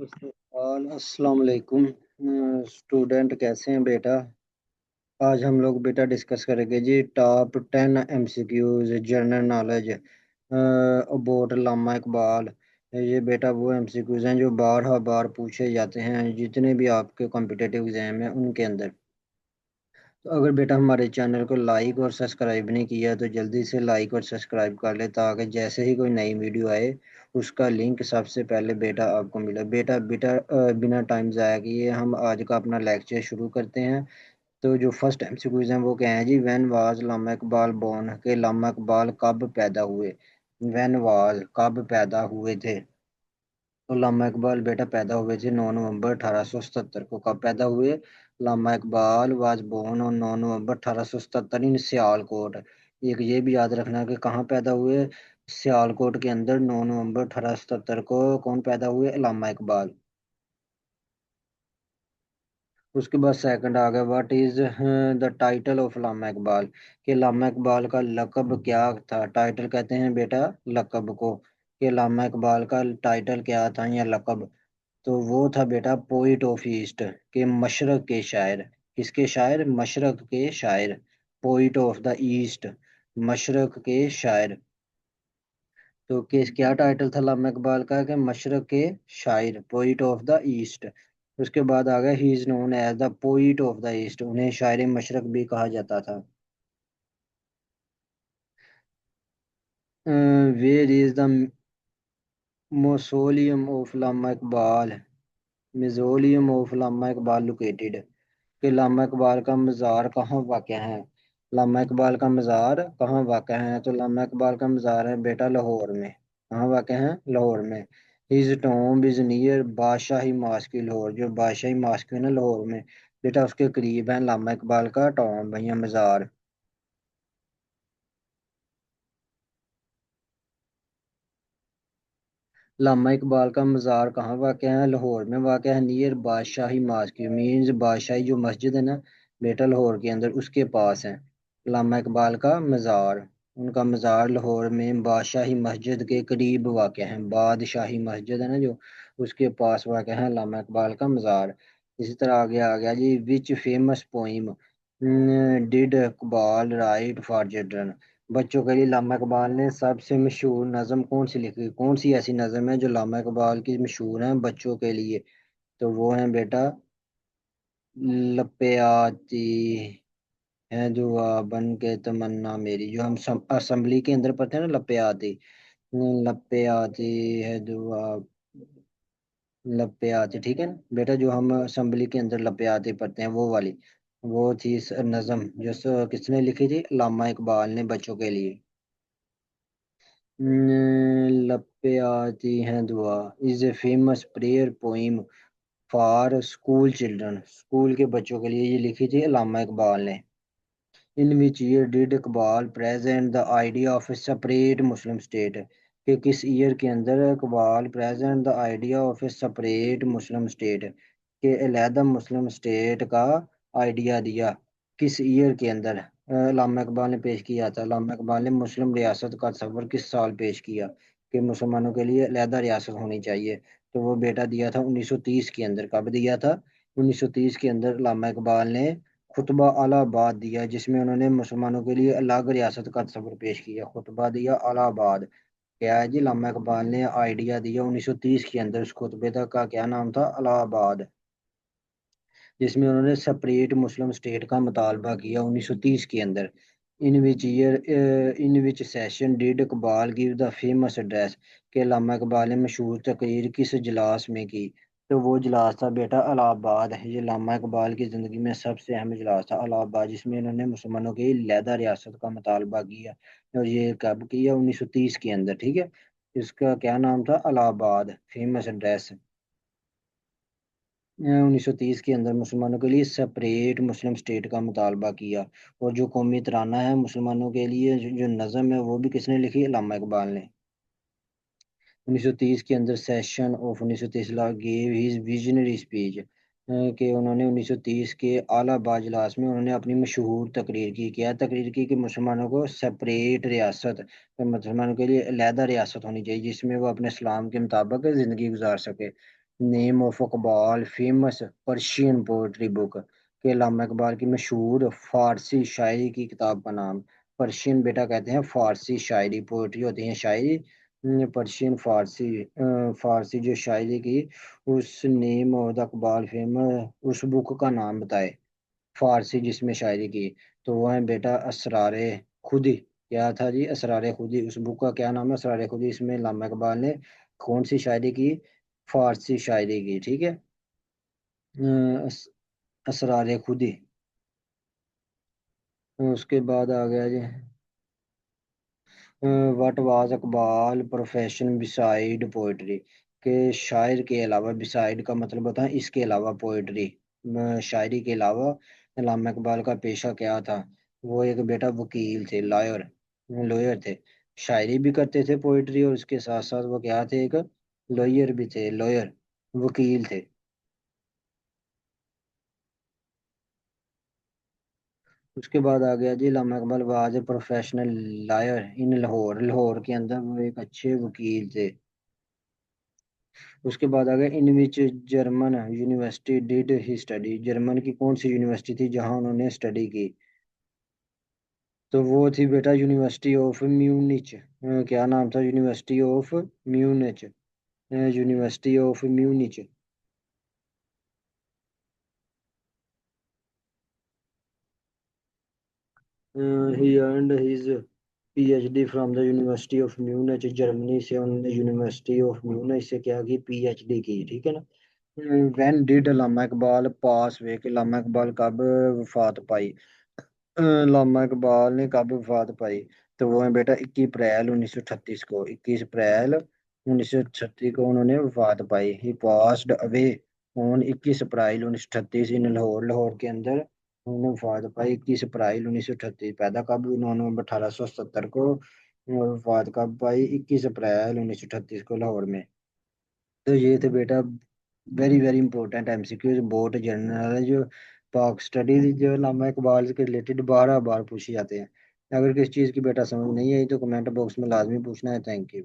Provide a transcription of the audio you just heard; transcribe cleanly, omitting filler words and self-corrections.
अस्सलाम वालेकुम। स्टूडेंट कैसे हैं बेटा? आज हम लोग बेटा डिस्कस करेंगे जी top 10 MCQs general knowledge about Allama Iqbal. ये बेटा वो एमसीक्यूज हैं जो बार बार पूछे जाते हैं जितने भी आपके कॉम्पिटिटिव एग्जाम हैं उनके अंदर। तो अगर बेटा हमारे चैनल को लाइक और सब्सक्राइब नहीं किया तो जल्दी से लाइक और सब्सक्राइब कर ले ताकि जैसे ही कोई नई वीडियो आए उसका लिंक सबसे पहले बेटा आपको मिले। बेटा बेटा बिना टाइम ज़ाया किए हम आज का अपना लेक्चर शुरू करते हैं। तो जो फर्स्ट एमसीक्यूज हैं वो क्या है जी? When was Allama Iqbal born, के लामा इकबाल कब पैदा हुए? व्हेन वाज कब पैदा हुए थे? तो लामा इकबाल बेटा पैदा हुए थे 9 नवंबर 1877 को। कब पैदा हुए? Allama Iqbal was born on 9 November 1877 in Sialkot. एक ये भी याद रखना कि कहाँ पैदा हुए? सियालकोट के अंदर 9 नवंबर 1877 को कौन पैदा हुए? लामा इकबाल। उसके बाद सेकंड आ गया, what is the title of Allama Iqbal? के लामा इकबाल का लकब क्या था? टाइटल कहते हैं बेटा लकब को। के लामा इकबाल का टाइटल क्या था या लकब? तो वो था बेटा पोइट ऑफ ईस्ट, के मशरक के शायर। किसके शायर? मशरक के शायर। Poet of the east, Mashrak के शायर। तो किस क्या टाइटल था लामा इकबाल का? कि मशरक के शायर, पोइट ऑफ द ईस्ट। उसके बाद आ गया, he is known as the poet of the east, उन्हें शायर मशरक भी कहा जाता था। Where is the mausoleum of Allama Iqbal? Mausoleum of Allama Iqbal located? कि लामा इकबाल का मज़ार कहाँ वाक़ है? लामा इकबाल का मज़ार कहाँ वाक़ है? तो लामा इकबाल का मज़ार है बेटा लाहौर में। कहाँ वाक़ है? लाहौर में। His tomb is near Badshahi mask Lahore, जो बादशाही मास्क है ना लाहौर में बेटा उसके करीब है लामा इकबाल का टॉम्ब या मज़ार। लामा इकबाल का मज़ार कहाँ वाक़ है? लाहौर में वाक़ है, नियर बादशाही मस्जिद, मीन्स बादशाही जो मस्जिद है ना बेटा लाहौर के अंदर उसके पास है लामा इकबाल का मज़ार। उनका मज़ार लाहौर में बादशाही मस्जिद के करीब वाक़ है। बादशाही मस्जिद है ना जो उसके पास वाक़ है लामा इकबाल का मज़ार। इसी तरह आगे आ गया जी, which famous poem did Iqbal write for children? बच्चों के लिए लामा इकबाल ने सबसे मशहूर नज़म कौन सी लिखी? कौन सी ऐसी नज़म है जो लामा इकबाल की मशहूर है बच्चों के लिए? तो वो है बेटा लपे आती है दुआ बन के तमन्ना मेरी, जो हम असेंबली के अंदर पढ़ते हैं ना, लपे आती। लपे आती है दुआ, लपे आती, ठीक है ना बेटा, जो हम असेंबली के अंदर लपे आती पढ़ते हैं वो वाली। वो थी नज़म जो किसने लिखी थी? लामा इकबाल ने बच्चों के लिए। लपे आती हैं दुआ is a famous prayer poem for school children, school के बच्चों के लिए ये लिखी थी अल्लामा इकबाल ने। In which year did Iqbal present the idea of a separate Muslim state? कि किस ईयर के अंदर Iqbal present the idea of a separate Muslim state, के अलहदा मुस्लिम स्टेट का आइडिया दिया? किस ईयर के अंदर अल्लामा इकबाल ने पेश किया था? अल्लामा इकबाल ने मुस्लिम रियासत का तस्वर किस साल पेश किया कि मुसलमानों के लिए अलहदा रियासत होनी चाहिए? तो वो बेटा दिया था 1930 के अंदर। कब दिया था? 1930 के अंदर अल्लामा इकबाल ने खुतबा अलाहाबाद दिया जिसमें उन्होंने मुसलमानों के लिए अलग रियासत का तस्वर पेश किया। खुतबा दिया अलाहाबाद। क्या है जी? अल्लामा इकबाल ने आइडिया दिया 1930 के अंदर, उस खुतबे का क्या नाम था? अलाहाबाद, जिसमें उन्होंने सेपरेट मुस्लिम स्टेट का मुतालबा किया 1930 के अंदर। In which session did Iqbal give the famous address? के अल्लामा इकबाल ने मशहूर तकरीर किस इजलास में की? तो वो इजलास था बेटा इलाहाबाद। ये अल्लामा इकबाल की ज़िंदगी में सबसे अहम इजलास था इलाहाबाद, जिसमें इन्होंने मुसलमानों की अलहदा रियासत का मुतालबा किया। और ये कब किया? 1930 के अंदर, ठीक है। इसका क्या नाम था? Allahabad, famous address. 1930 के अंदर मुसलमानों के लिए सेपरेट मुस्लिम स्टेट का मुतालबा किया। और जो कौमी तराना है मुसलमानों के लिए, जो नज़म है, वो भी किसने लिखी? अल्लामा इकबाल ने। 1930 के अंदर session of 1930 gave his visionary speech, कि उन्होंने 1930 के आलाबाद इजलास में उन्होंने अपनी मशहूर तकरीर की। क्या तकरीर की? कि मुसलमानों को सेपरेट रियासत, मुसलमानों के लिए अलहदा रियासत होनी चाहिए जिसमें वो अपने इस्लाम के मुताबिक ज़िंदगी गुजार सके। Name of Iqbal famous Persian poetry book के अल्लामा इकबाल की मशहूर फारसी शायरी की किताब का नाम। पर्शियन बेटा कहते हैं फारसी शायरी, पोएट्री होती है शायरी। पर्शियन फारसी, फारसी जो शायरी की, उस name of the Iqbal famous उस बुक का नाम बताए फारसी जिसमें शायरी की। तो वो है बेटा असरारे खुदी। क्या था जी? असरारे खुदी। उस बुक का क्या नाम है? असरारे खुदी। इसमें अल्लामा इकबाल ने कौन सी शायरी की? फारसी शायरी की, ठीक है। अस, असरारे खुदी। उसके बाद आ गया जी, what was Iqbal profession besides poetry, के शायर के अलावा, बिसाइड का मतलब होता है इसके अलावा, पोइट्री शायरी के अलावा अल्लामा इकबाल का पेशा क्या था? वो एक बेटा वकील थे, लॉयर, लॉयर थे। शायरी भी करते थे पोइट्री, और उसके साथ साथ वो क्या थे? एक लॉयर भी थे, लॉयर, वकील थे। उसके बाद आ गया जी, Allama Iqbal was a professional lawyer in Lahore, Lahore के अंदर वो एक अच्छे वकील थे। उसके बाद आ गया, in which German university did he study, German की कौन सी यूनिवर्सिटी थी जहां उन्होंने स्टडी की? तो वो थी बेटा यूनिवर्सिटी ऑफ म्यूनिच। क्या नाम था? University of Munich, university of Munich. He earned his PhD from the university of Munich, Germany से उन्होंने यूनिवर्सिटी ऑफ म्यूनिच से क्या की? पीएचडी की, ठीक है ना। व्हेन डिड अल्लामा इकबाल पास वे, कि अल्लामा इकबाल कब वफात पाई? अल्लामा इकबाल ने कब वफात पाई? तो वो है बेटा 21 अप्रैल 1938 को, 21 अप्रैल 1936 को उन्होंने वफात पाई। ही पास्ड अवे ऑन 21 अप्रैल 1938 इन लाहौर, लाहौर के अंदर उन्होंने वफात पाई 21 अप्रैल 1938। पैदा कब? उन्होंने 1870 को, और वफात कब पाई? 21 अप्रैल 1938 को लाहौर में। तो ये थे बेटा very very important MCQs, board general है जो पाक स्टडीज, जो अल्लामा इकबाल के रिलेटेड बारह बार पूछे जाते हैं। अगर किसी चीज़ की बेटा समझ नहीं आई तो कमेंट बॉक्स में लाजमी पूछना है। Thank you.